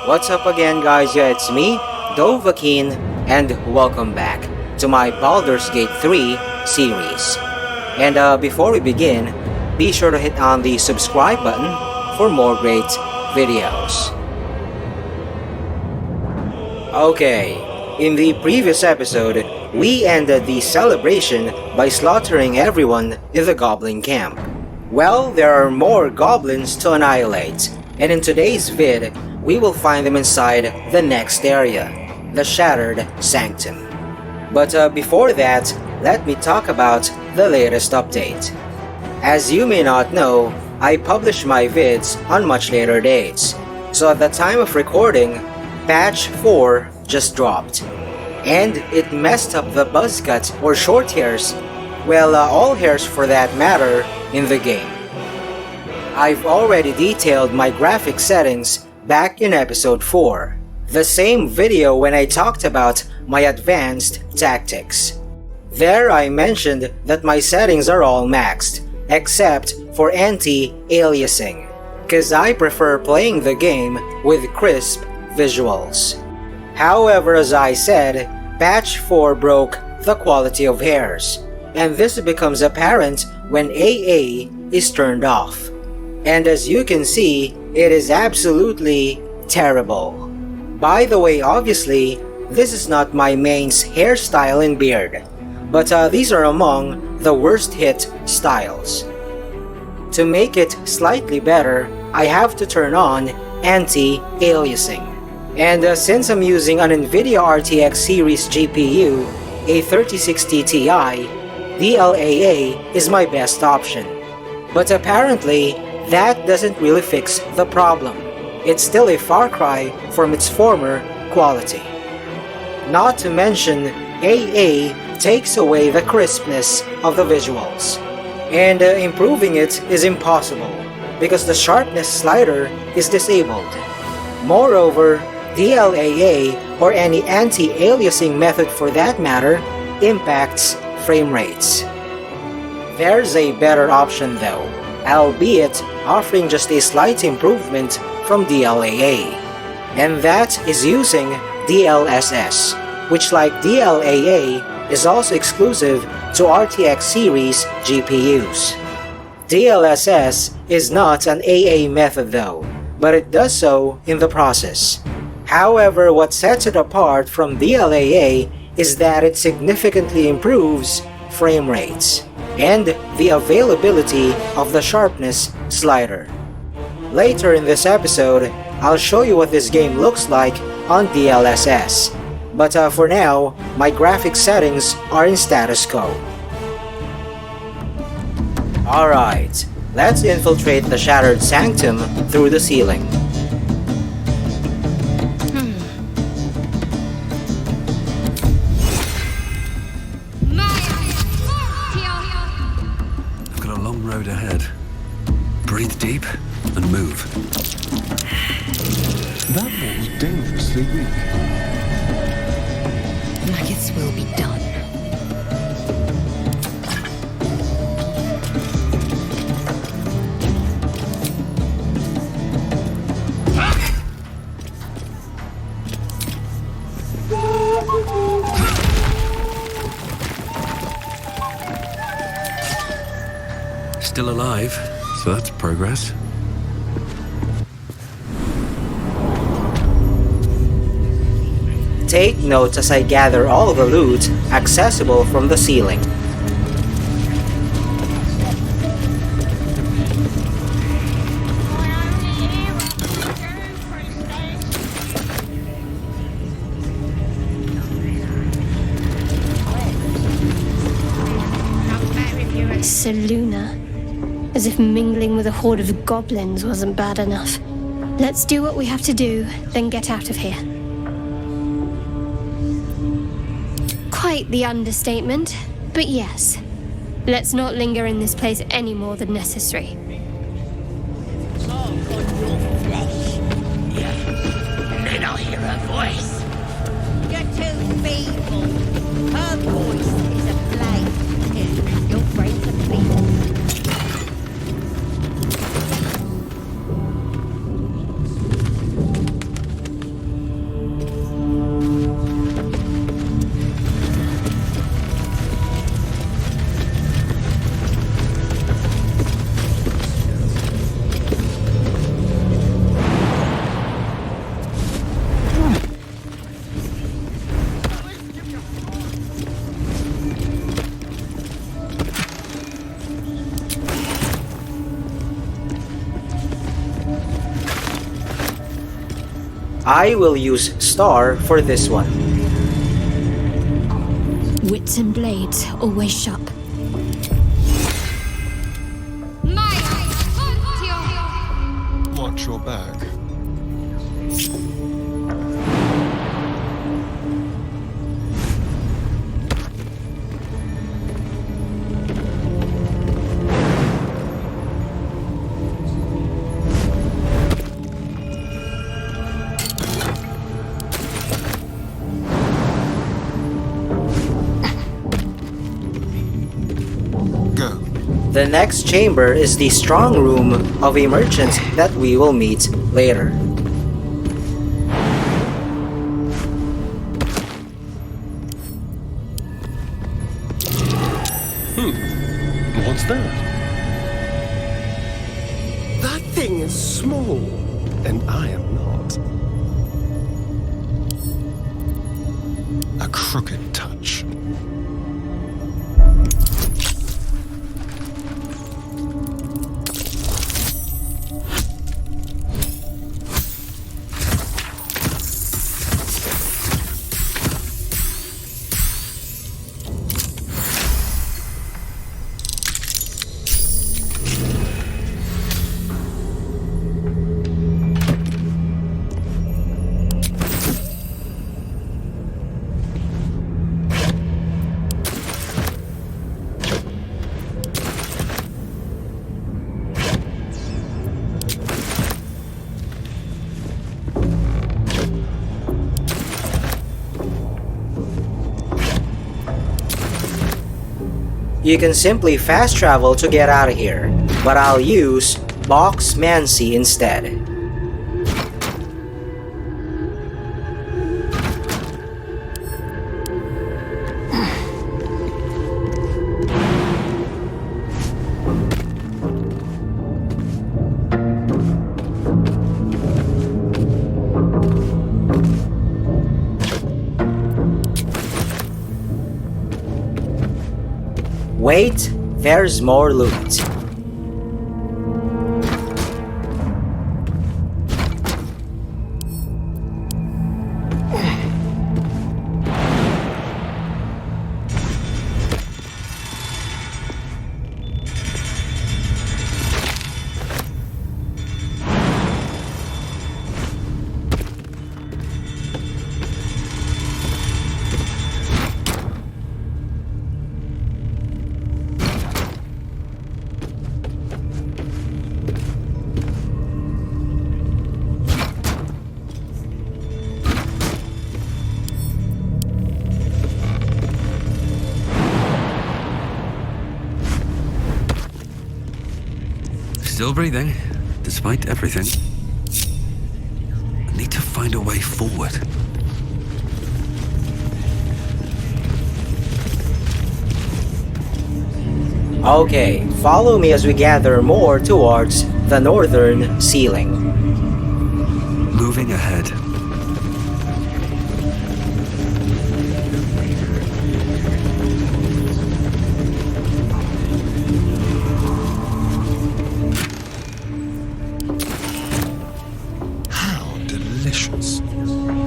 What's up again, guys? Yeah, it's me, Dovahkiin, and welcome back to my Baldur's Gate 3 series. And before we begin, be sure to hit on the subscribe button for more great videos. Okay, in the previous episode, we ended the celebration by slaughtering everyone in the goblin camp. Well, there are more goblins to annihilate, and in today's vid, we will find them inside the next area, the Shattered Sanctum. But before that, let me talk about the latest update. As you may not know, I publish my vids on much later dates, so at the time of recording, patch 4 just dropped, and it messed up the buzz cut or short hairs, well, all hairs for that matter, in the game. I've already detailed my graphic settings back in episode 4, the same video when I talked about my advanced tactics. There I mentioned that my settings are all maxed, except for anti-aliasing, cause I prefer playing the game with crisp visuals. However, as I said, patch 4 broke the quality of hairs, and this becomes apparent when AA is turned off. And as you can see, it is absolutely terrible. By the way, obviously, this is not my main's hairstyle and beard, but these are among the worst hit styles. To make it slightly better, I have to turn on anti-aliasing. And since I'm using an NVIDIA RTX series GPU, a 3060 Ti, DLAA is my best option. But apparently, that doesn't really fix the problem. It's still a far cry from its former quality. Not to mention, AA takes away the crispness of the visuals. And improving it is impossible, because the sharpness slider is disabled. Moreover, DLAA, or any anti-aliasing method for that matter, impacts frame rates. There's a better option though, albeit offering just a slight improvement from DLAA, and that is using DLSS, which like DLAA is also exclusive to RTX series GPUs. DLSS is not an AA method though, but it does so in the process. However, what sets it apart from DLAA is that it significantly improves frame rates and the availability of the sharpness slider. Later in this episode, I'll show you what this game looks like on DLSS, but for now, my graphic settings are in status quo. Alright, let's infiltrate the Shattered Sanctum through the ceiling. Road ahead. Breathe deep and move. That wall's dangerously weak. Maggots will be done. Still alive, so that's progress. Take notes as I gather all the loot accessible from the ceiling. Saluna. As if mingling with a horde of goblins wasn't bad enough. Let's do what we have to do, then get out of here. Quite the understatement, but yes. Let's not linger in this place any more than necessary. Then I'll hear her voice. You're too feeble. Her voice is a flame. It'll cut your brain to pieces. I will use Star for this one. Wits and blades, always sharp. Watch your back. Go. The next chamber is the strong room of a merchant that we will meet later. What's that? That thing is small, and I am not. A crooked touch. You can simply fast travel to get out of here, but I'll use Box Mancy instead. Wait, there's more loot. Still breathing, despite everything. I need to find a way forward. Okay, follow me as we gather more towards the northern ceiling. Moving ahead.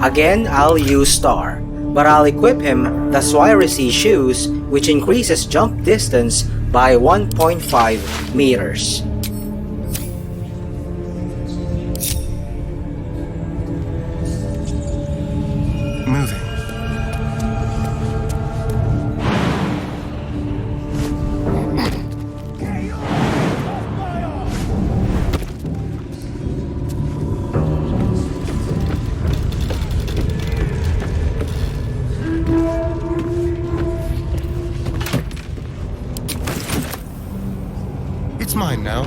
Again, I'll use Star, but I'll equip him the Swiracy shoes, which increases jump distance by 1.5 meters. Moving. It's mine now.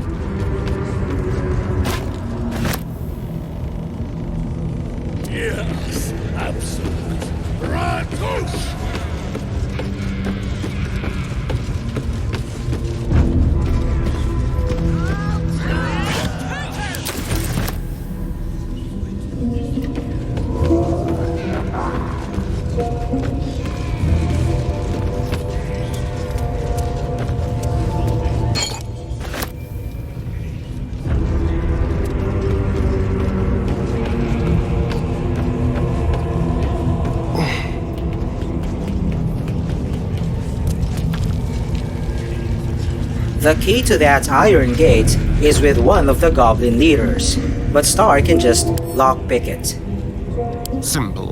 Yes, absolute. Ratos! The key to that iron gate is with one of the goblin leaders, but Star can just lockpick it. Simple.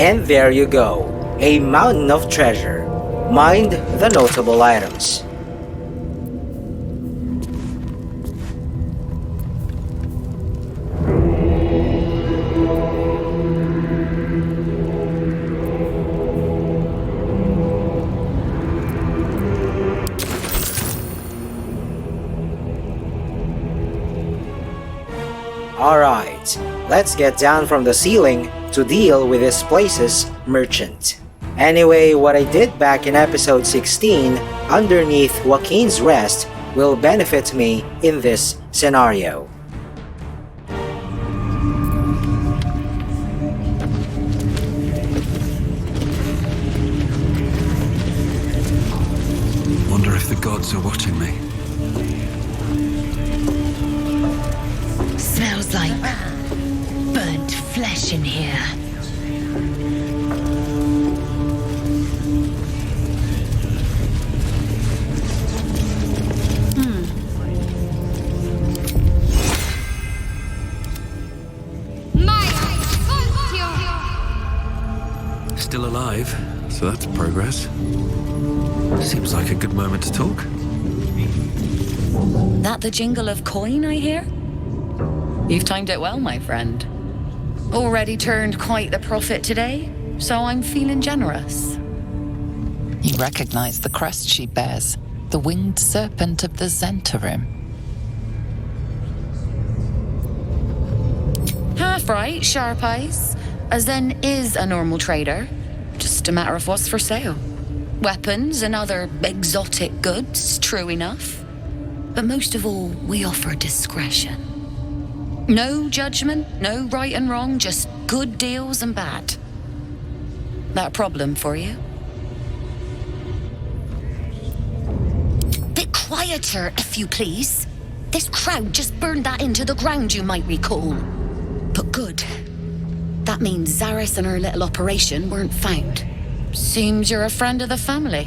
And there you go, a mountain of treasure. Mind the notable items. Alright, let's get down from the ceiling to deal with this place's merchant. Anyway, what I did back in episode 16 underneath Joaquin's rest will benefit me in this scenario. Wonder if the gods are watching me. Smells like burnt flesh in here. Still alive, so that's progress. Seems like a good moment to talk. That the jingle of coin I hear? You've timed it well, my friend. Already turned quite the profit today, so I'm feeling generous. You recognize the crest she bears, the winged serpent of the Zentarim. Half right, sharp eyes. A Zen is a normal trader. Just a matter of what's for sale. Weapons and other exotic goods, true enough. But most of all, we offer discretion. No judgment, no right and wrong, just good deals and bad. That a problem for you? Bit quieter, if you please. This crowd just burned that into the ground, you might recall. But good. That means Zaris and her little operation weren't found. Seems you're a friend of the family.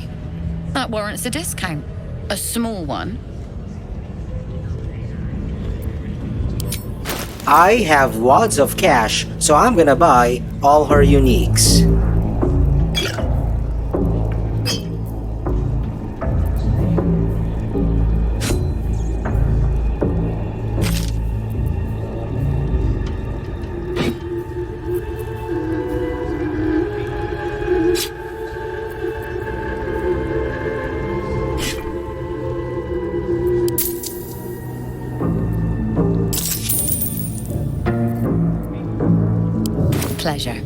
That warrants a discount. A small one. I have wads of cash, so I'm gonna buy all her uniques. Pleasure.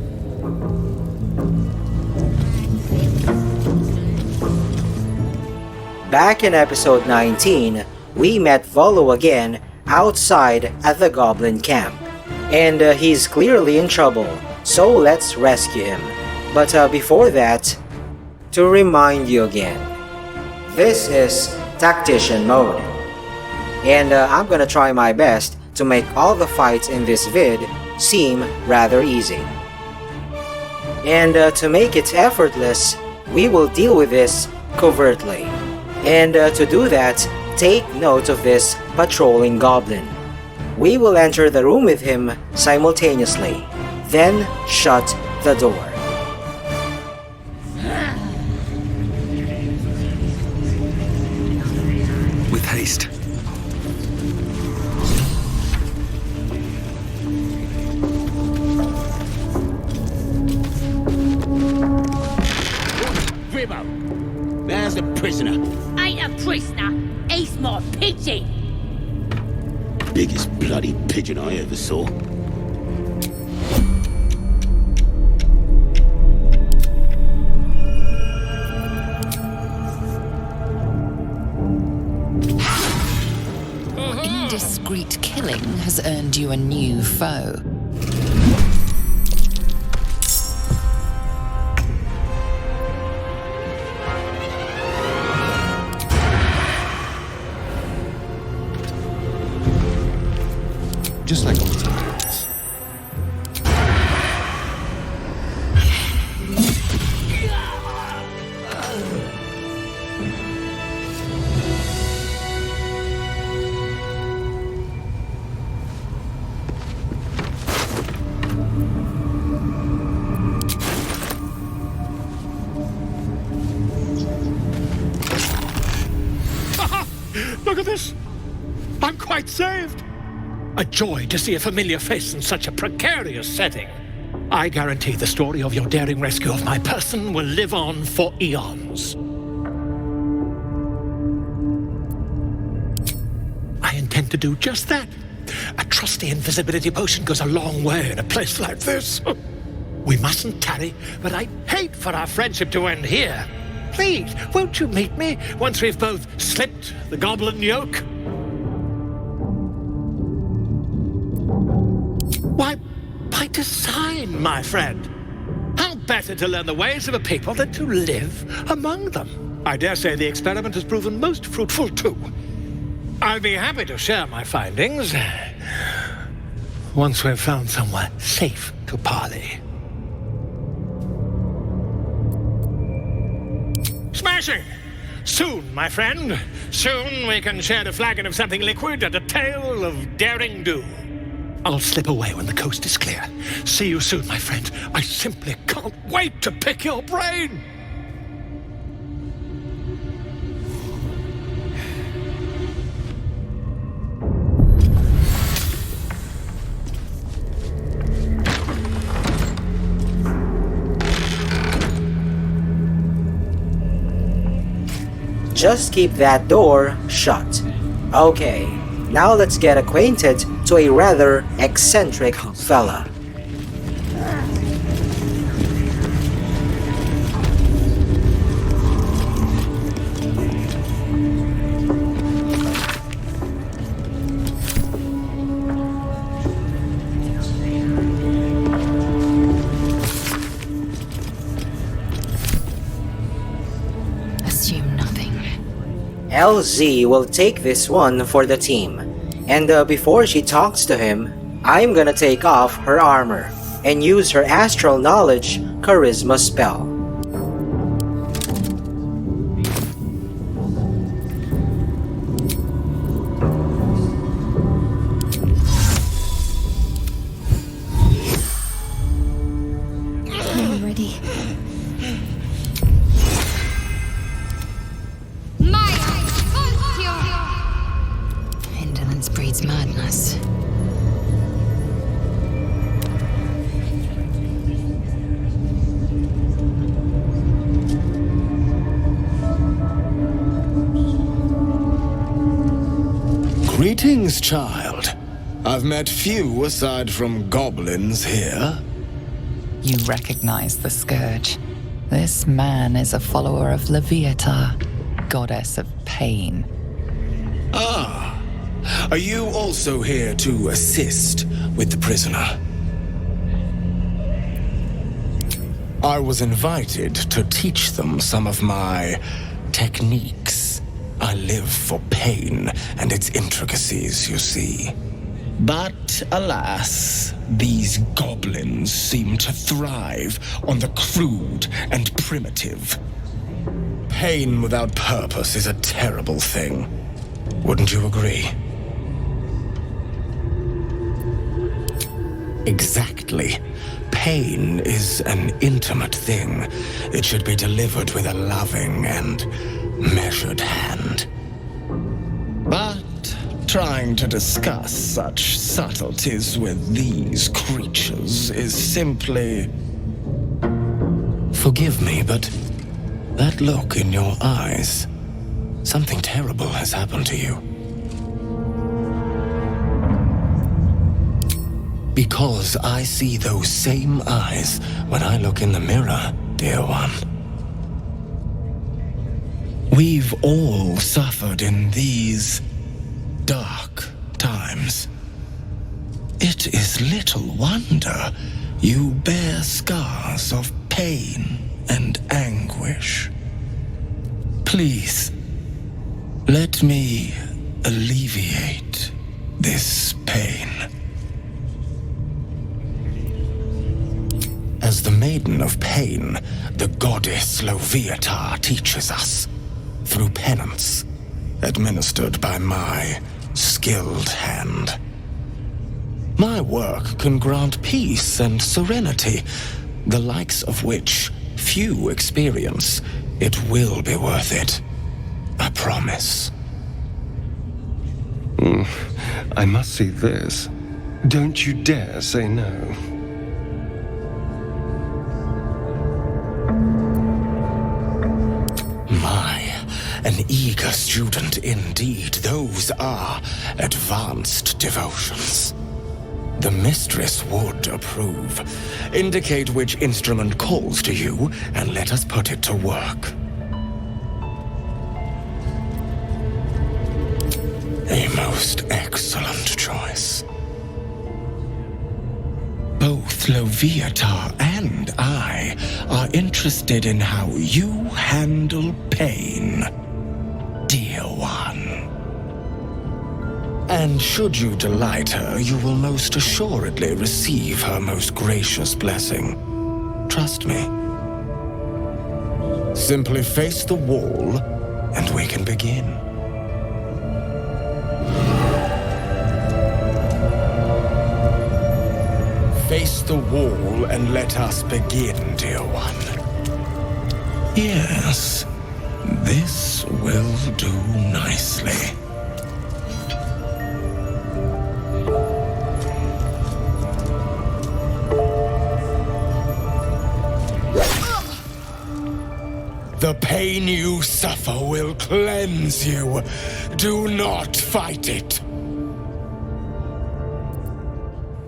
Back in episode 19, we met Volo again outside at the goblin camp. And he's clearly in trouble, so let's rescue him. But before that, to remind you again, this is Tactician mode. And I'm gonna try my best to make all the fights in this vid seem rather easy. And to make it effortless, we will deal with this covertly. And to do that, take note of this patrolling goblin. We will enter the room with him simultaneously, then shut the door. With haste. Gribbo, there's the prisoner. Ain't a prisoner. He's my pigeon. Biggest bloody pigeon I ever saw. indiscreet killing has earned you a new foe. Just like old times. Look at this! I'm quite saved! A joy to see a familiar face in such a precarious setting. I guarantee the story of your daring rescue of my person will live on for eons. I intend to do just that. A trusty invisibility potion goes a long way in a place like this. We mustn't tarry, but I'd hate for our friendship to end here. Please, won't you meet me once we've both slipped the goblin yoke? Why, by design, my friend. How better to learn the ways of a people than to live among them? I dare say the experiment has proven most fruitful, too. I'll be happy to share my findings once we've found somewhere safe to parley. Smashing! Soon, my friend. Soon we can share a flagon of something liquid and a tale of daring do. I'll slip away when the coast is clear. See you soon, my friend. I simply can't wait to pick your brain! Just keep that door shut. Okay, now let's get acquainted to a rather eccentric fella. Assume nothing. LZ will take this one for the team. And before she talks to him, I'm gonna take off her armor and use her astral knowledge charisma spell. I'm ready. Indolence breeds madness. Greetings, child. I've met few aside from goblins here. You recognize the scourge. This man is a follower of Leviata, goddess of pain. Ah, are you also here to assist with the prisoner? I was invited to teach them some of my techniques. I live for pain and its intricacies, you see. But alas, these goblins seem to thrive on the crude and primitive. Pain without purpose is a terrible thing. Wouldn't you agree? Exactly. Pain is an intimate thing. It should be delivered with a loving and measured hand. But trying to discuss such subtleties with these creatures is simply... Forgive me, but that look in your eyes, something terrible has happened to you. Because I see those same eyes when I look in the mirror, dear one. We've all suffered in these dark times. It is little wonder you bear scars of pain and anguish. Please, let me alleviate this pain. As the Maiden of Pain, the goddess Loviatar teaches us, through penance, administered by my skilled hand. My work can grant peace and serenity, the likes of which few experience. It will be worth it. I promise. I must see this. Don't you dare say no. An eager student indeed. Those are advanced devotions. The mistress would approve. Indicate which instrument calls to you, and let us put it to work. A most excellent choice. Both Loviatar and I are interested in how you handle pain, dear one. And should you delight her, you will most assuredly receive her most gracious blessing. Trust me. Simply face the wall, and we can begin. Face the wall and let us begin, dear one. Yes, this will do nicely. The pain you suffer will cleanse you. Do not fight it.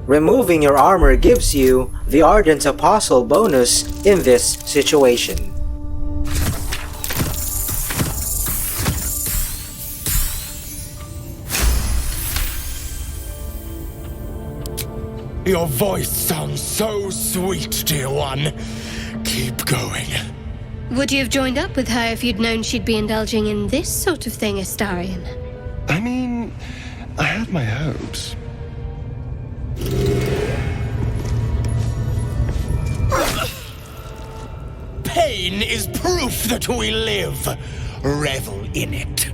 Removing your armor gives you the Ardent Apostle bonus in this situation. Your voice sounds so sweet, dear one. Keep going. Would you have joined up with her if you'd known she'd be indulging in this sort of thing, Astarion? I mean, I had my hopes. Pain is proof that we live. Revel in it.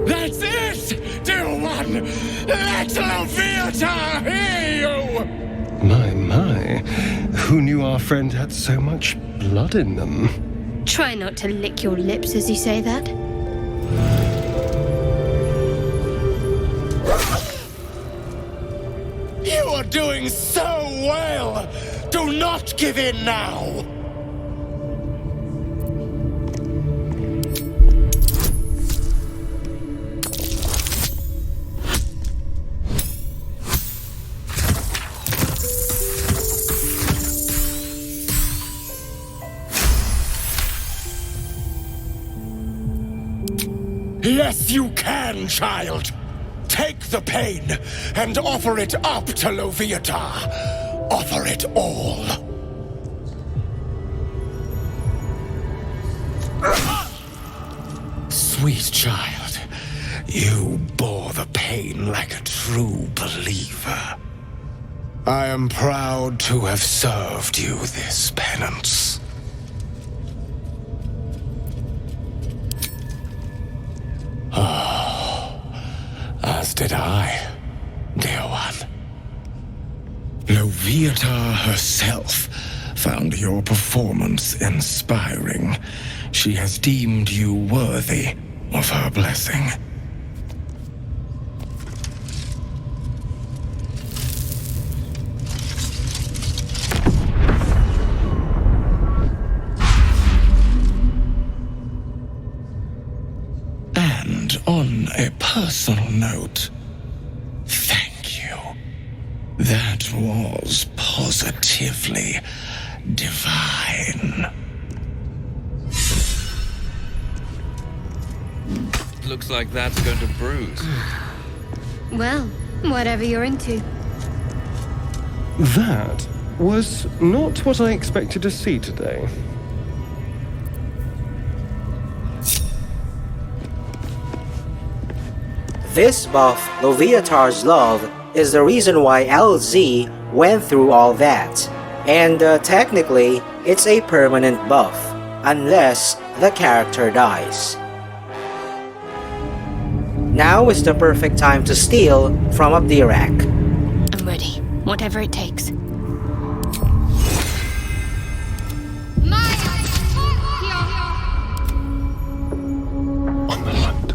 That's it, dear one! Let Loviatar hear you! My. Who knew our friend had so much blood in them? Try not to lick your lips as you say that. You are doing so well! Do not give in now! Yes, you can, child. Take the pain and offer it up to Loviatar. Offer it all. Sweet child, you bore the pain like a true believer. I am proud to have served you this penance. As did I, dear one. Loviatar herself found your performance inspiring. She has deemed you worthy of her blessing. And And on a personal note, thank you. That was positively divine. Looks like that's going to bruise. Well, whatever you're into. That was not what I expected to see today. This buff, Loviatar's Love, is the reason why LZ went through all that. And technically, it's a permanent buff, unless the character dies. Now is the perfect time to steal from Abdirak. I'm ready. Whatever it takes. On the hunt.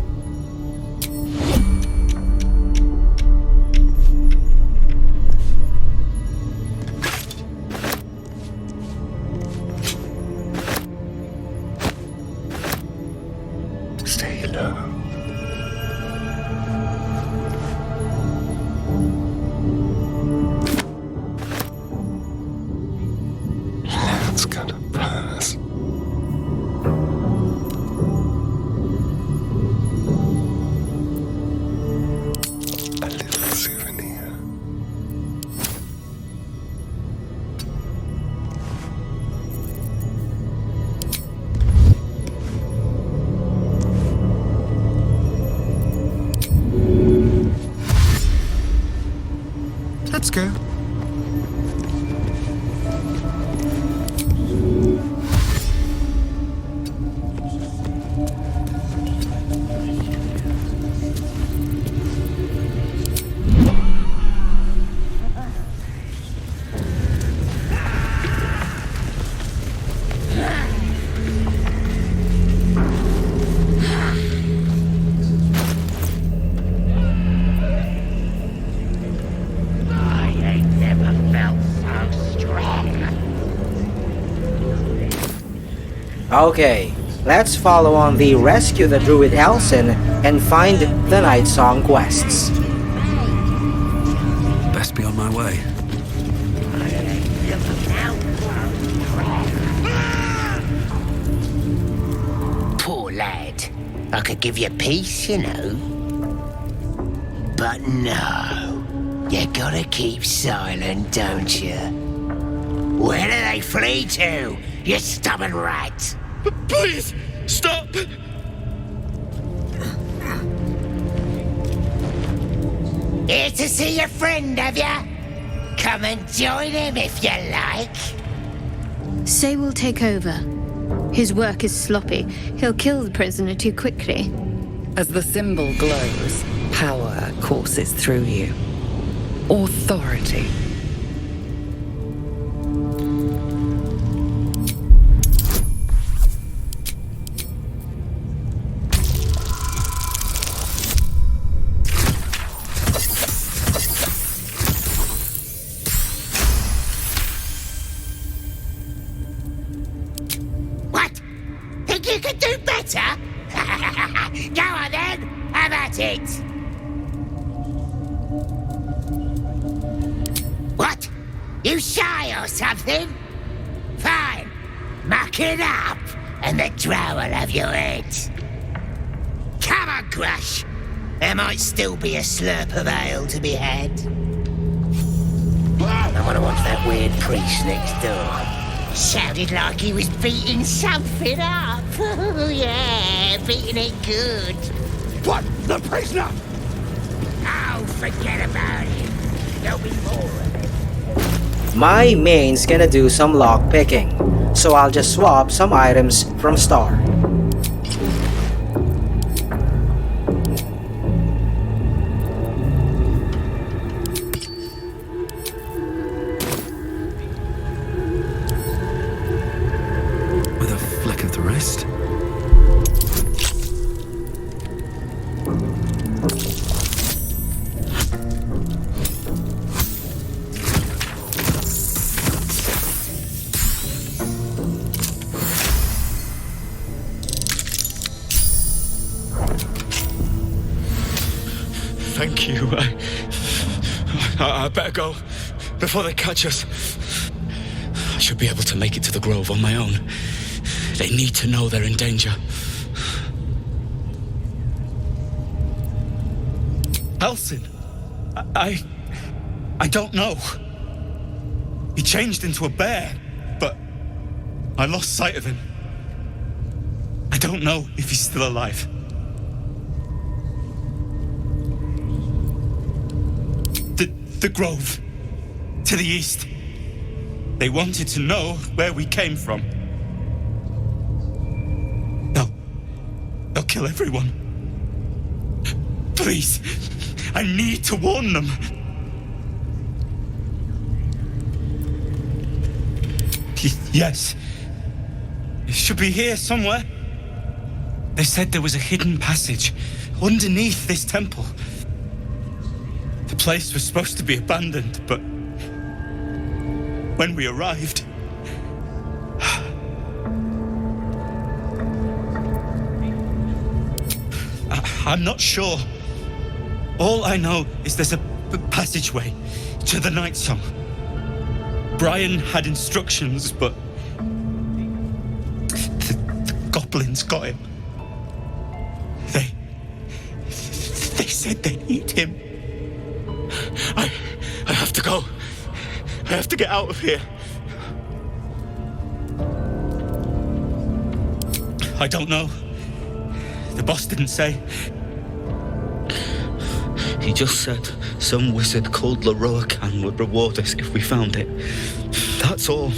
Stay low. That's gonna pass. A little souvenir. Let's go. I ain't never felt so strong. Okay, let's follow on the Rescue the Druid Halsin and find the Night Song quests. Best be on my way. I ain't never felt so strong. Poor lad. I could give you peace, you know. But no. You gotta keep silent, don't you? Where do they flee to, you stubborn rat? Please, stop! Here to see your friend, have ya? Come and join him if you like. Say we'll take over. His work is sloppy. He'll kill the prisoner too quickly. As the symbol glows, power courses through you. Authority. What? Think you could do better? Go on then, have at it. What? You shy or something? Fine. Muck it up, and the drow will have your head. Come on, Grush. There might still be a slurp of ale to be had. I want to watch that weird priest next door. Sounded like he was beating something up. Oh, yeah, beating it good. What? The prisoner? Oh, forget about it. There'll be more of it. My main's gonna do some lock picking, so I'll just swap some items from Star. With a flick of the wrist. Thank you. I better go before they catch us. I should be able to make it to the grove on my own. They need to know they're in danger. Halsin, I don't know. He changed into a bear, but I lost sight of him. I don't know if he's still alive. The grove, to the east. They wanted to know where we came from. They'll kill everyone. Please, I need to warn them. Yes. It should be here somewhere. They said there was a hidden passage underneath this temple. The place was supposed to be abandoned, but when we arrived, I'm not sure. All I know is there's a passageway to the Night Song. Brian had instructions, but the goblins got him. They said they'd eat him. I have to go. I have to get out of here. I don't know. The boss didn't say. He just said some wizard called Leroacan would reward us if we found it. That's all.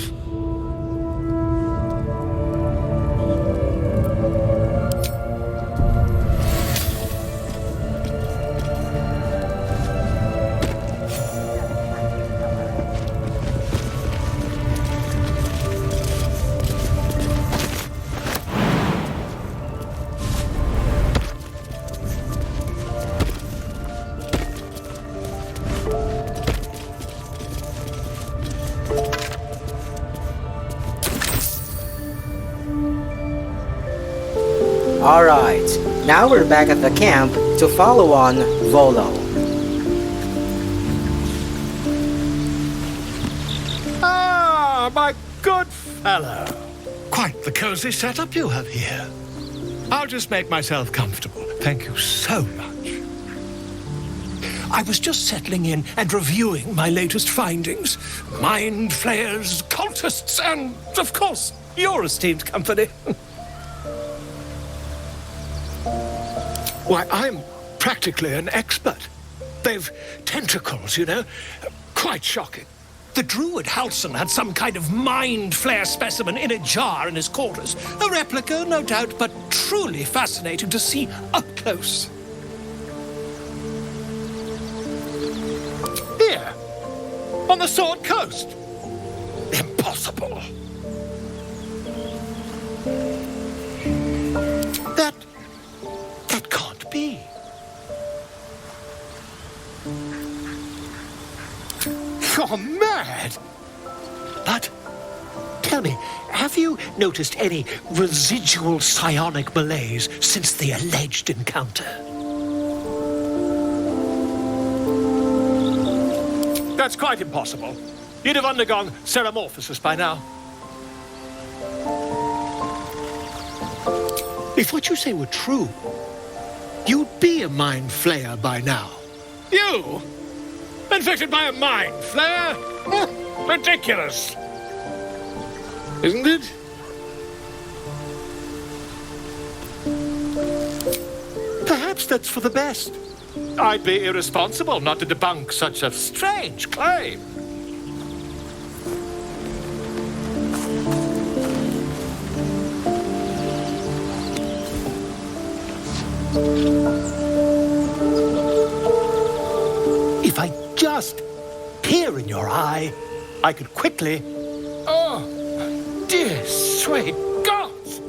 Alright, now we're back at the camp to follow on Volo. Ah, my good fellow. Quite the cozy setup you have here. I'll just make myself comfortable. Thank you so much. I was just settling in and reviewing my latest findings. Mind flayers, cultists, and, of course, your esteemed company. Why, I'm practically an expert. They've tentacles, you know. Quite shocking. The druid Halsin had some kind of mind flare specimen in a jar in his quarters. A replica, no doubt, but truly fascinating to see up close. Here, on the Sword Coast. Impossible. That can't be. You're mad! But, tell me, have you noticed any residual psionic malaise since the alleged encounter? That's quite impossible. You'd have undergone ceramorphosis by now. If what you say were true, you'd be a mind flayer by now. You? Infected by a mind flare? Ridiculous. Isn't it? Perhaps that's for the best. I'd be irresponsible not to debunk such a strange claim. If I just peer in your eye, I could quickly... Oh, dear sweet gods!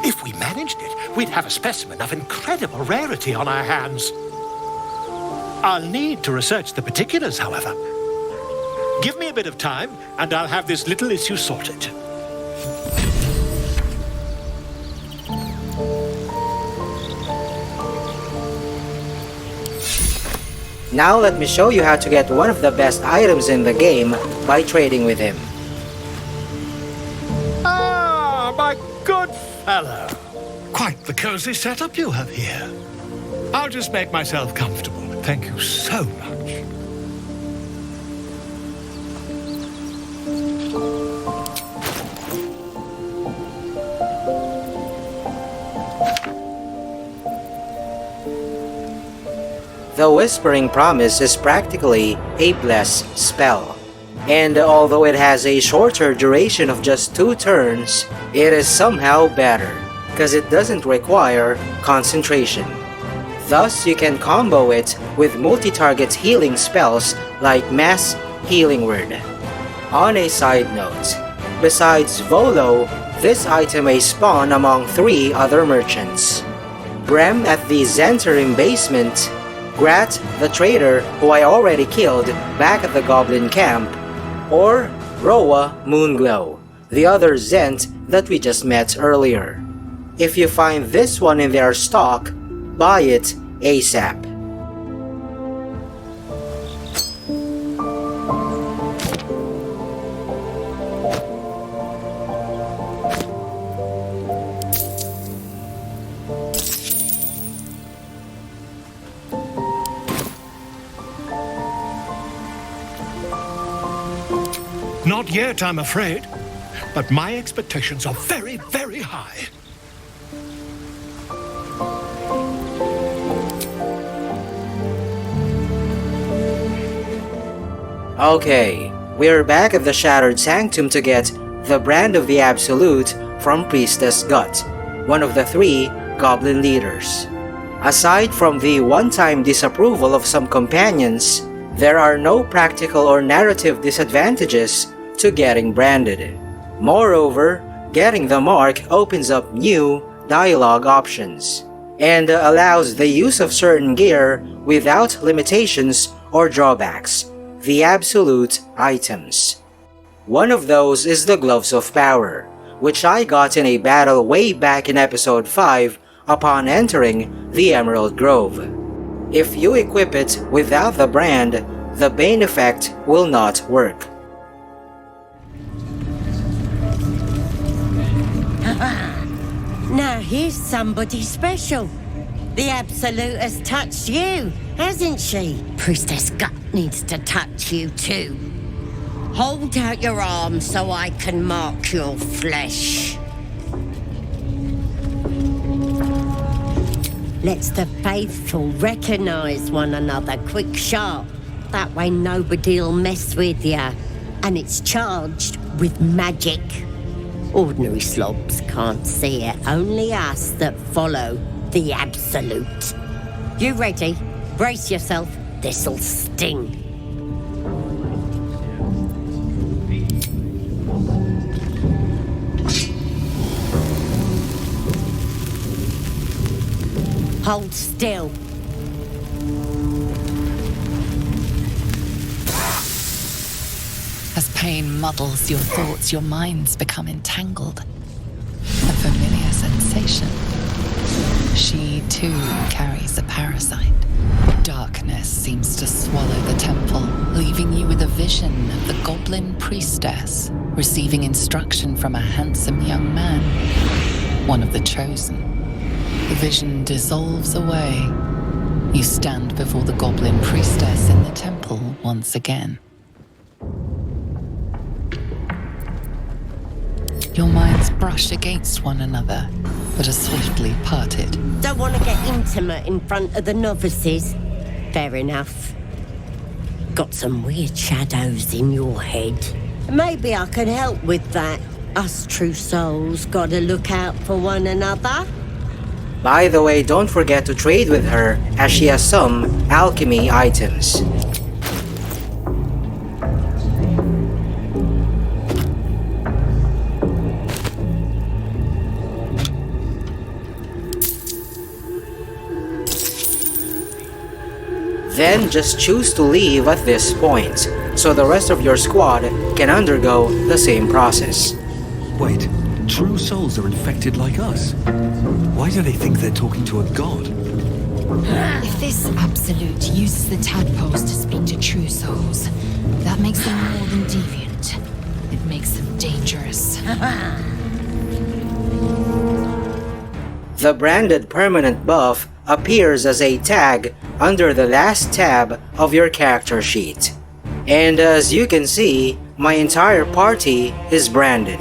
If we managed it, we'd have a specimen of incredible rarity on our hands. I'll need to research the particulars, however. Give me a bit of time, and I'll have this little issue sorted. Now let me show you how to get one of the best items in the game by trading with him. Ah, my good fellow. Quite the cozy setup you have here. I'll just make myself comfortable. Thank you so much. The Whispering Promise is practically a bless spell. And although it has a shorter duration of just 2 turns, it is somehow better, because it doesn't require concentration. Thus, you can combo it with multi-target healing spells like Mass Healing Word. On a side note, besides Volo, this item may spawn among 3 other merchants. Brem at the Zentarim basement, Grat the trader who I already killed back at the Goblin camp, or Roa Moonglow, the other Zent that we just met earlier. If you find this one in their stock, buy it ASAP. Not yet, I'm afraid. But my expectations are very, very high. Okay, we're back at the Shattered Sanctum to get the Brand of the Absolute from Priestess Gut, one of the 3 Goblin leaders. Aside from the one-time disapproval of some companions, there are no practical or narrative disadvantages to getting branded. Moreover, getting the mark opens up new dialogue options, and allows the use of certain gear without limitations or drawbacks, the absolute items. One of those is the Gloves of Power, which I got in a battle way back in episode 5 upon entering the Emerald Grove. If you equip it without the brand, the Bane effect will not work. Now here's somebody special. The Absolute has touched you, hasn't she? Priestess Gut needs to touch you too. Hold out your arm so I can mark your flesh. Let's the faithful recognize one another quick sharp. That way nobody'll mess with ya. And it's charged with magic. Ordinary slobs can't see it, only us that follow the Absolute. You ready? Brace yourself, this'll sting. Hold still. As pain muddles your thoughts, your minds become entangled. A familiar sensation. She too carries a parasite. Darkness seems to swallow the temple, leaving you with a vision of the goblin priestess receiving instruction from a handsome young man, one of the chosen. The vision dissolves away. You stand before the goblin priestess in the temple once again. Your minds brush against one another, but are swiftly parted. Don't want to get intimate in front of the novices? Fair enough. Got some weird shadows in your head. Maybe I can help with that. Us true souls gotta look out for one another. By the way, don't forget to trade with her, as she has some alchemy items. Then just choose to leave at this point, so the rest of your squad can undergo the same process. Wait, true souls are infected like us? Why do they think they're talking to a god? If this absolute uses the tadpoles to speak to true souls, that makes them more than deviant. It makes them dangerous. The branded permanent buff appears as a tag under the last tab of your character sheet. And as you can see, my entire party is branded.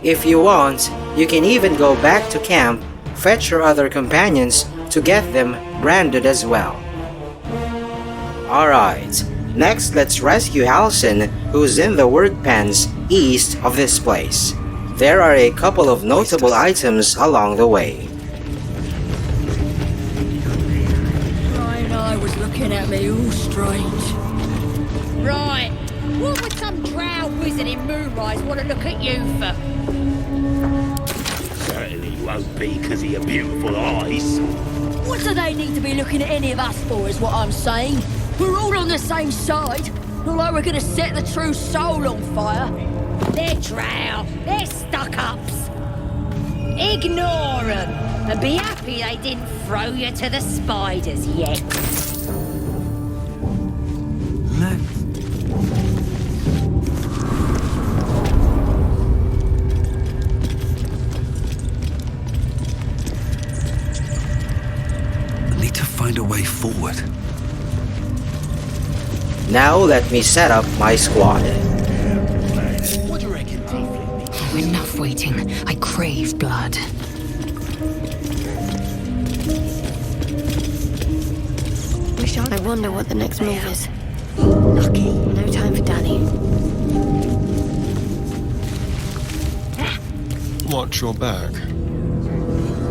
If you want, you can even go back to camp, fetch your other companions to get them branded as well. Alright, next let's rescue Halsin, who's in the work pens east of this place. There are a couple of notable items along the way. Right, I was looking at me all strange. Right, what would some drow wizard in Moonrise want to look at you for? Certainly won't be because of your beautiful eyes. What do they need to be looking at any of us for, is what I'm saying? We're all on the same side. Not like we're gonna set the true soul on fire. They're drow. They're stuck-ups. Ignore them and be happy they didn't throw you to the spiders yet. Find a way forward. Now let me set up my squad. What do you reckon, Tiefling? Enough waiting. I crave blood. I wonder what the next move is. Lucky. No time for Danny. Watch your back.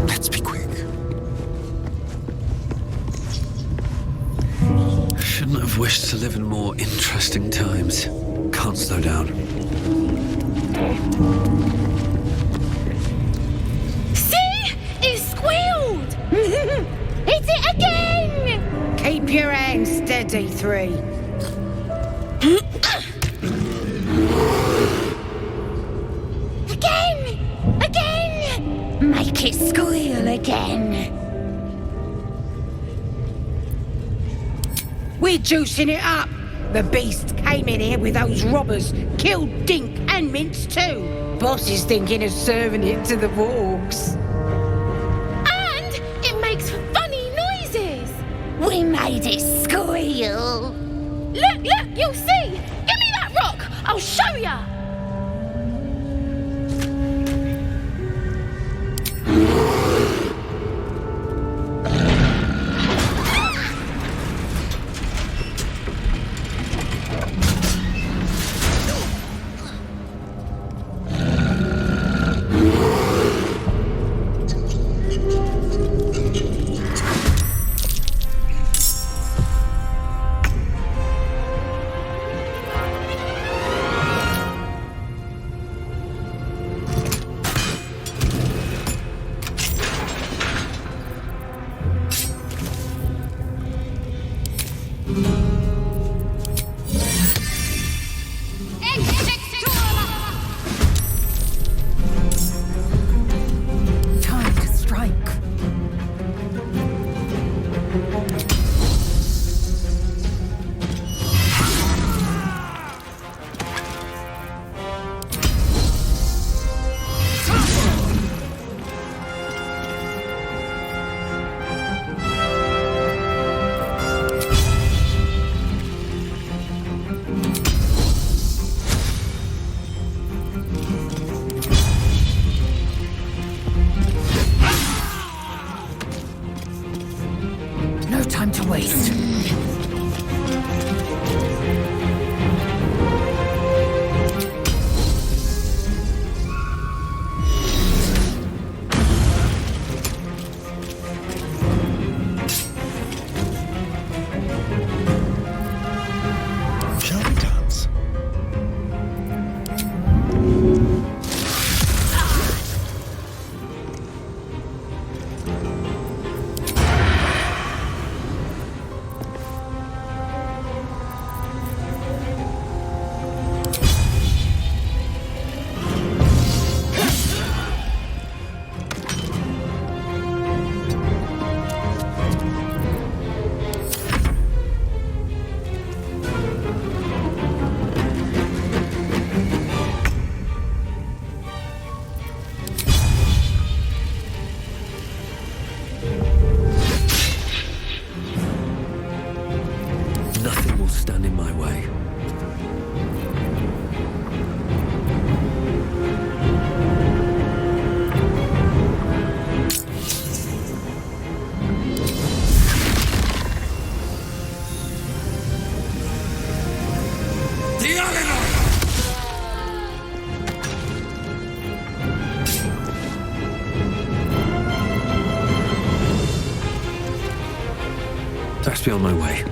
Let's be quick. Shouldn't have wished to live in more interesting times. Can't slow down. See? It squealed! Hit it again! Keep your hands steady, 3. Again! Make it squeal again. We're juicing it up. The beast came in here with those robbers, killed Dink and Mince too. Boss is thinking of serving it to the Vorgs. And it makes funny noises! We made it squeal. Look, you'll see! Give me that rock! I'll show ya! Time to strike. No time to waste. Shall we dance? Best be on my way.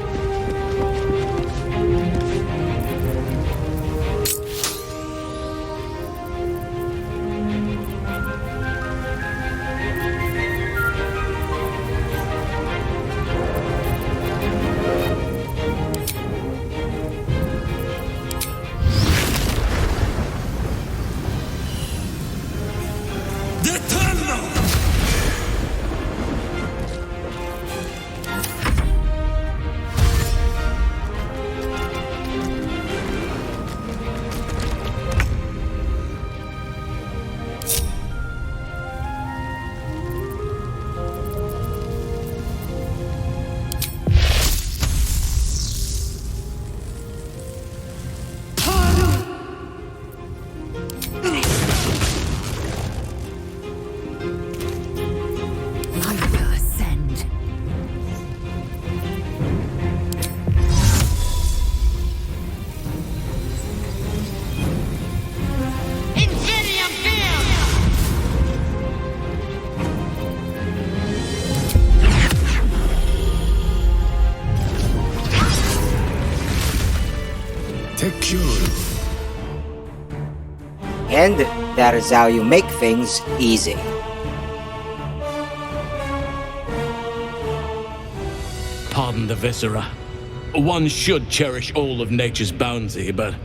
And that is how you make things easy. Pardon the viscera. One should cherish all of nature's bounty, but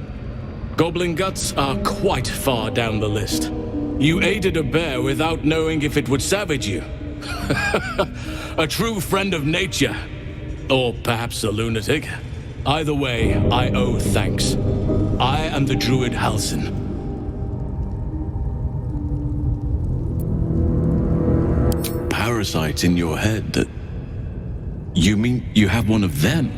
goblin guts are quite far down the list. You aided a bear without knowing if it would savage you. A true friend of nature. Or perhaps a lunatic. Either way, I owe thanks. I am the druid Halsin. Parasites in your head. You mean you have one of them?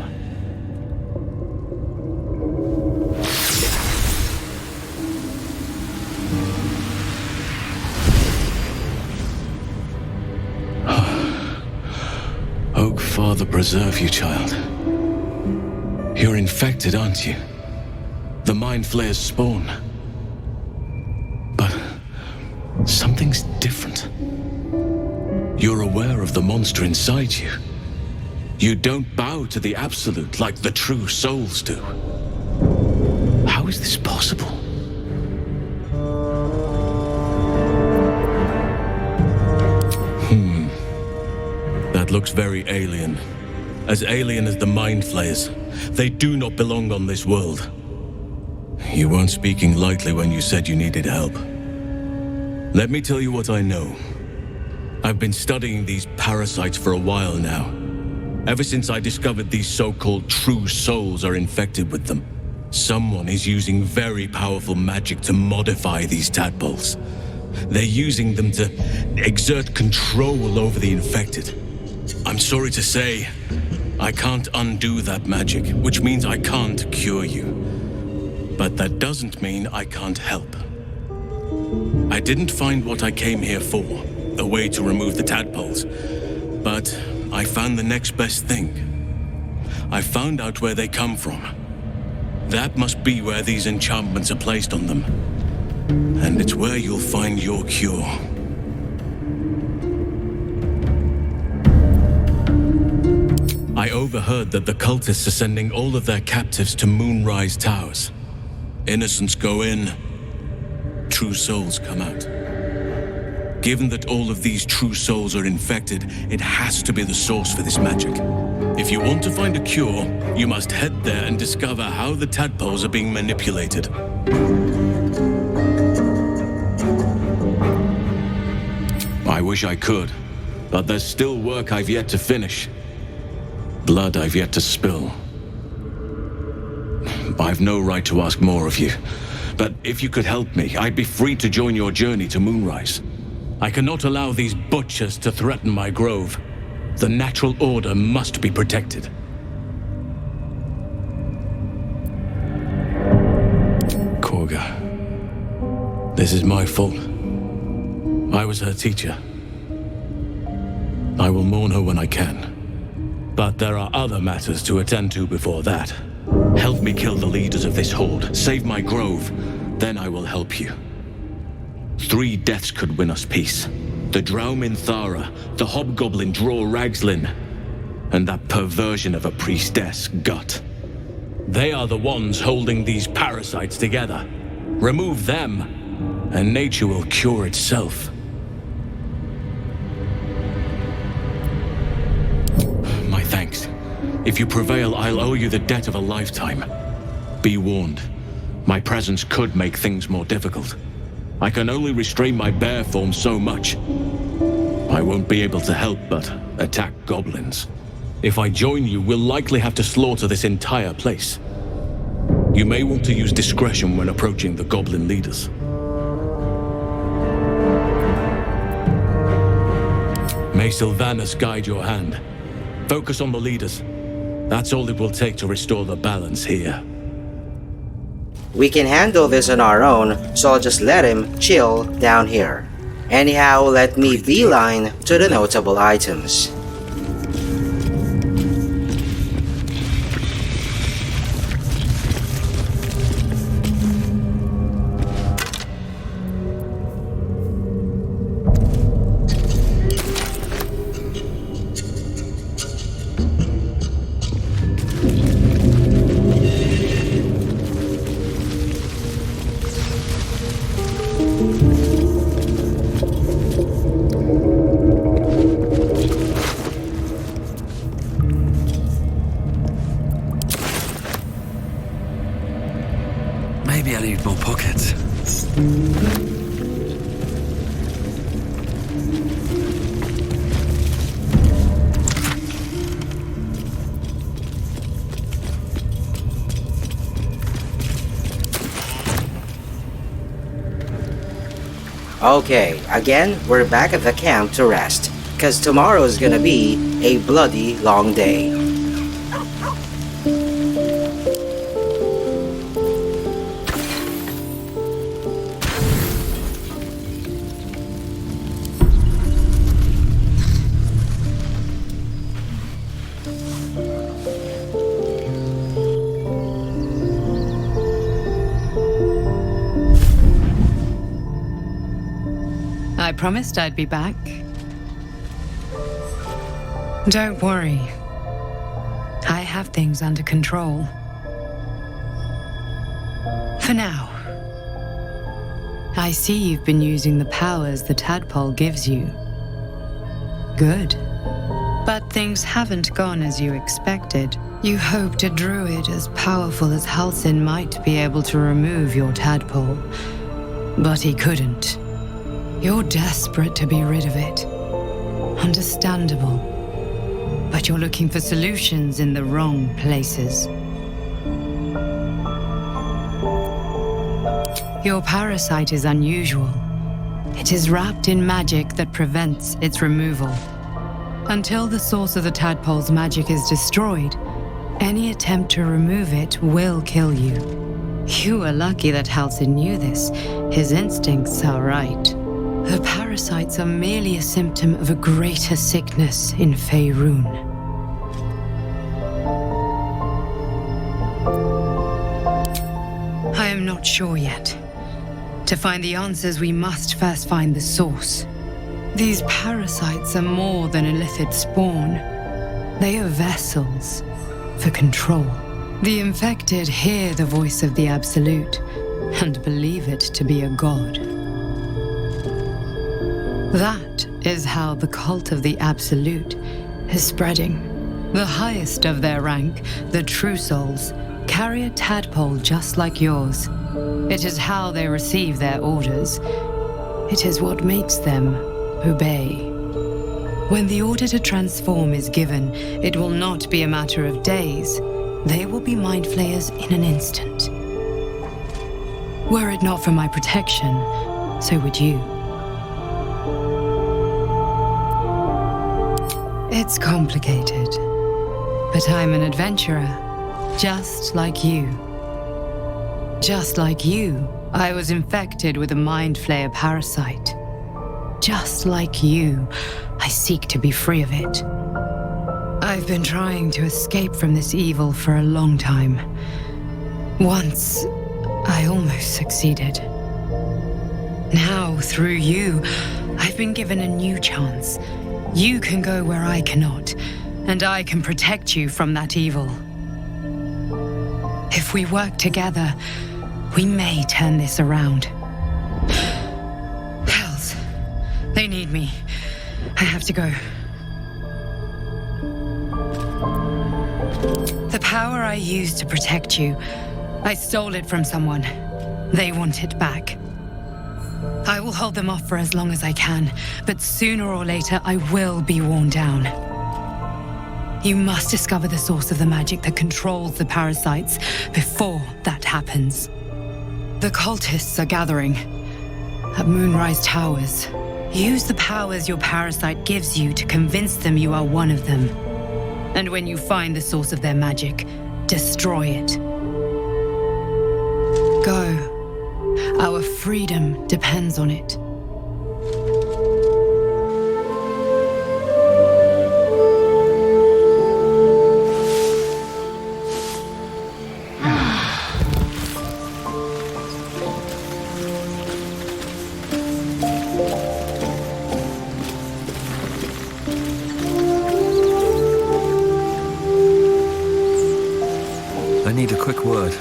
Oak Father preserve you, child. You're infected, aren't you? The Mind Flayer's spawn. But something's different. You're aware of the monster inside you. You don't bow to the Absolute like the true souls do. How is this possible? That looks very alien. As alien as the Mind Flayers. They do not belong on this world. You weren't speaking lightly when you said you needed help. Let me tell you what I know. I've been studying these parasites for a while now. Ever since I discovered these so-called true souls are infected with them. Someone is using very powerful magic to modify these tadpoles. They're using them to exert control over the infected. I'm sorry to say, I can't undo that magic, which means I can't cure you. But that doesn't mean I can't help. I didn't find what I came here for, a way to remove the tadpoles, but I found the next best thing. I found out where they come from. That must be where these enchantments are placed on them. And it's where you'll find your cure. I overheard that the cultists are sending all of their captives to Moonrise Towers. Innocents go in, true souls come out. Given that all of these true souls are infected, it has to be the source for this magic. If you want to find a cure, you must head there and discover how the tadpoles are being manipulated. I wish I could, but there's still work I've yet to finish. Blood I've yet to spill. I've no right to ask more of you, but if you could help me, I'd be free to join your journey to Moonrise. I cannot allow these butchers to threaten my grove. The natural order must be protected. Korga, this is my fault. I was her teacher. I will mourn her when I can. But there are other matters to attend to before that. Help me kill the leaders of this horde, save my grove, then I will help you. 3 deaths could win us peace. The Drow Minthara, the Hobgoblin Draw Ragslin, and that perversion of a priestess, Gut. They are the ones holding these parasites together. Remove them, and nature will cure itself. My thanks. If you prevail, I'll owe you the debt of a lifetime. Be warned. My presence could make things more difficult. I can only restrain my bear form so much. I won't be able to help but attack goblins. If I join you, we'll likely have to slaughter this entire place. You may want to use discretion when approaching the goblin leaders. May Sylvanus guide your hand. Focus on the leaders. That's all it will take to restore the balance here. We can handle this on our own, so I'll just let him chill down here. Anyhow, let me beeline to the notable items. Maybe I need more pockets. Okay, again, we're back at the camp to rest, cause tomorrow's gonna be a bloody long day. I promised I'd be back. Don't worry. I have things under control. For now. I see you've been using the powers the tadpole gives you. Good. But things haven't gone as you expected. You hoped a druid as powerful as Halsin might be able to remove your tadpole. But he couldn't. You're desperate to be rid of it. Understandable. But you're looking for solutions in the wrong places. Your parasite is unusual. It is wrapped in magic that prevents its removal. Until the source of the tadpole's magic is destroyed, any attempt to remove it will kill you. You were lucky that Halsin knew this. His instincts are right. The parasites are merely a symptom of a greater sickness in Faerun. I am not sure yet. To find the answers, we must first find the source. These parasites are more than illithid spawn. They are vessels for control. The infected hear the voice of the Absolute and believe it to be a god. That is how the cult of the Absolute is spreading. The highest of their rank, the True Souls, carry a tadpole just like yours. It is how they receive their orders. It is what makes them obey. When the order to transform is given, it will not be a matter of days. They will be mind flayers in an instant. Were it not for my protection, so would you. It's complicated, but I'm an adventurer, just like you. Just like you, I was infected with a mind flayer parasite. Just like you, I seek to be free of it. I've been trying to escape from this evil for a long time. Once, I almost succeeded. Now, through you, I've been given a new chance. You can go where I cannot, and I can protect you from that evil. If we work together, we may turn this around. Hells, they need me. I have to go. The power I used to protect you, I stole it from someone. They want it back. I will hold them off for as long as I can, but sooner or later I will be worn down. You must discover the source of the magic that controls the parasites before that happens. The cultists are gathering at Moonrise Towers. Use the powers your parasite gives you to convince them you are one of them. And when you find the source of their magic, destroy it. Go. Our freedom depends on it. I need a quick word.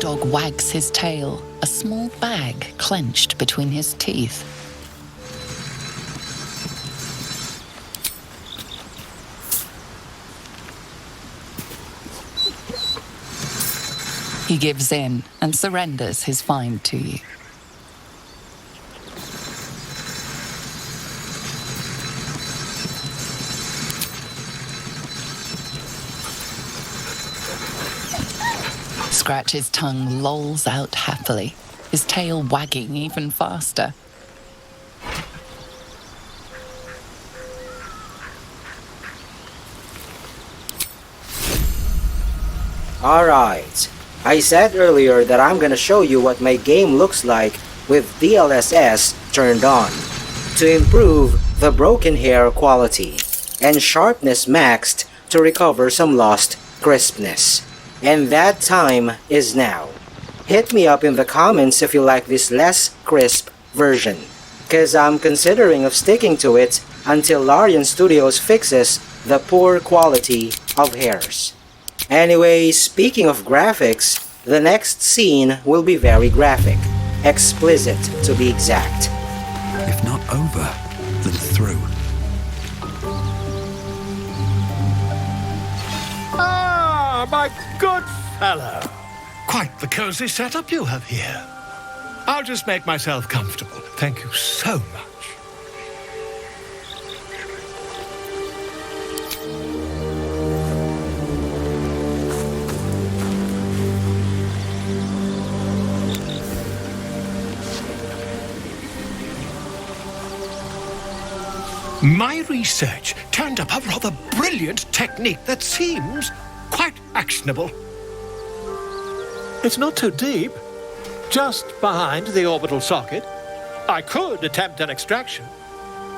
Dog wags his tail, a small bag clenched between his teeth. He gives in and surrenders his find to you. Scratch's tongue lolls out happily, his tail wagging even faster. Alright, I said earlier that I'm gonna show you what my game looks like with DLSS turned on, to improve the broken hair quality, and sharpness maxed to recover some lost crispness. And that time is now. Hit me up in the comments if you like this less crisp version, cause I'm considering of sticking to it until Larian Studios fixes the poor quality of hairs. Anyway, speaking of graphics, the next scene will be very graphic, explicit to be exact. If not over, then through. Ah, my good fellow. Quite the cozy setup you have here. I'll just make myself comfortable. Thank you so much. My research turned up a rather brilliant technique that seems quite actionable. It's not too deep, just behind the orbital socket. I could attempt an extraction.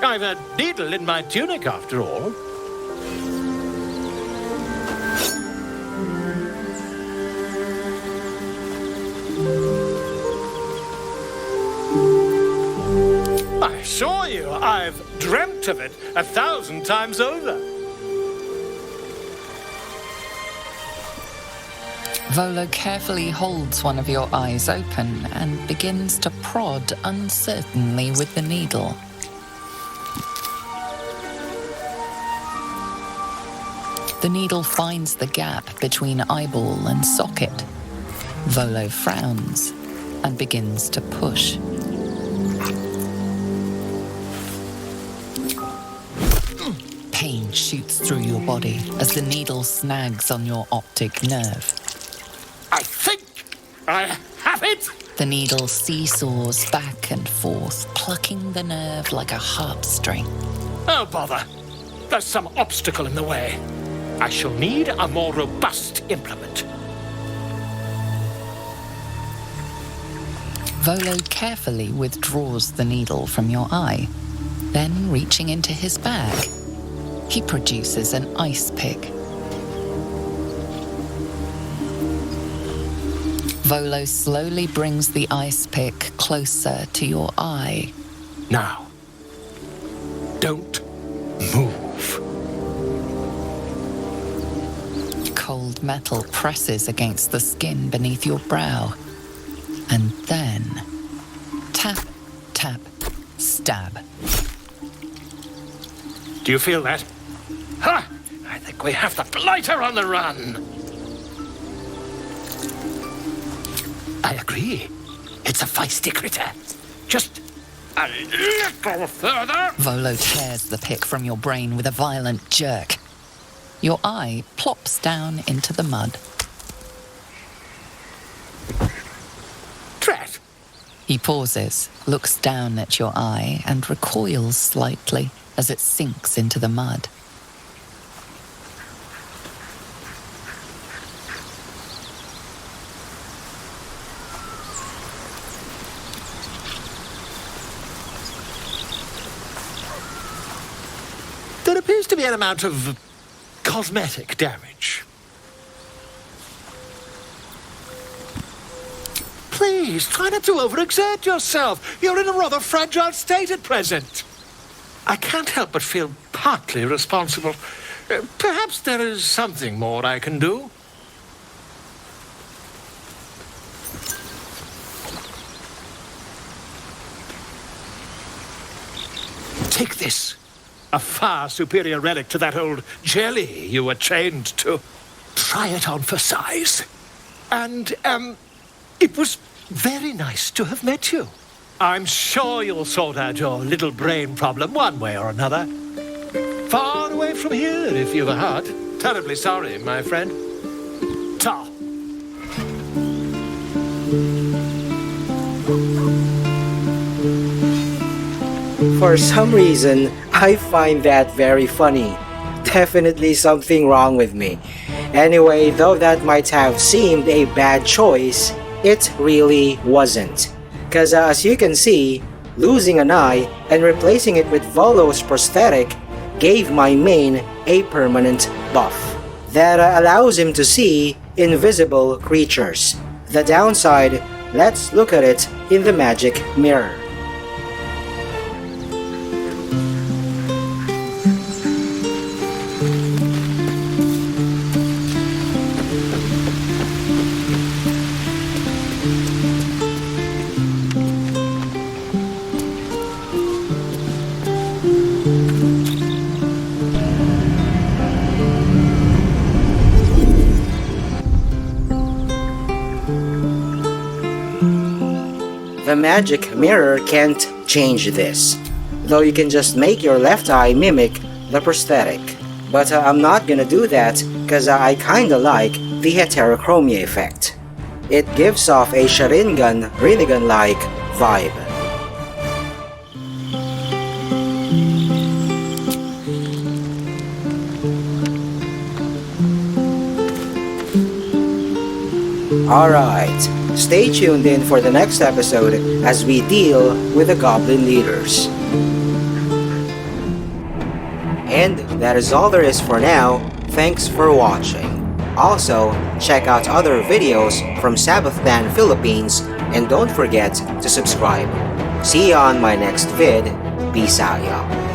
I've a needle in my tunic, after all. I assure you, I've dreamt of it 1,000 times over. Volo carefully holds one of your eyes open and begins to prod uncertainly with the needle. The needle finds the gap between eyeball and socket. Volo frowns and begins to push. Pain shoots through your body as the needle snags on your optic nerve. I think I have it! The needle seesaws back and forth, plucking the nerve like a harp-string. Oh, bother. There's some obstacle in the way. I shall need a more robust implement. Volo carefully withdraws the needle from your eye. Then, reaching into his bag, he produces an ice pick. Volo slowly brings the ice pick closer to your eye. Now, don't move. Cold metal presses against the skin beneath your brow. And then... tap, tap, stab. Do you feel that? Ha! I think we have the blighter on the run. I agree. It's a feisty critter. Just a little further. Volo tears the pick from your brain with a violent jerk. Your eye plops down into the mud. Drat! He pauses, looks down at your eye, and recoils slightly as it sinks into the mud. There appears to be an amount of cosmetic damage. Please, try not to overexert yourself. You're in a rather fragile state at present. I can't help but feel partly responsible. Perhaps there is something more I can do. Take this. A far superior relic to that old jelly you were chained to. Try it on for size. And, it was very nice to have met you. I'm sure you'll sort out your little brain problem one way or another. Far away from here, if you've a heart. Terribly sorry, my friend. Ta. For some reason, I find that very funny. Definitely something wrong with me. Anyway, though that might have seemed a bad choice, it really wasn't. Cause as you can see, losing an eye and replacing it with Volo's prosthetic gave my main a permanent buff that allows him to see invisible creatures. The downside, let's look at it in the magic mirror. The magic mirror can't change this, though you can just make your left eye mimic the prosthetic. But I'm not gonna do that cause I kinda like the heterochromia effect. It gives off a Sharingan, Rinnegan-like vibe. Alright, stay tuned in for the next episode as we deal with the Goblin leaders. And that is all there is for now. Thanks for watching. Also, check out other videos from Sabbath Band Philippines and don't forget to subscribe. See you on my next vid. Peace out, y'all.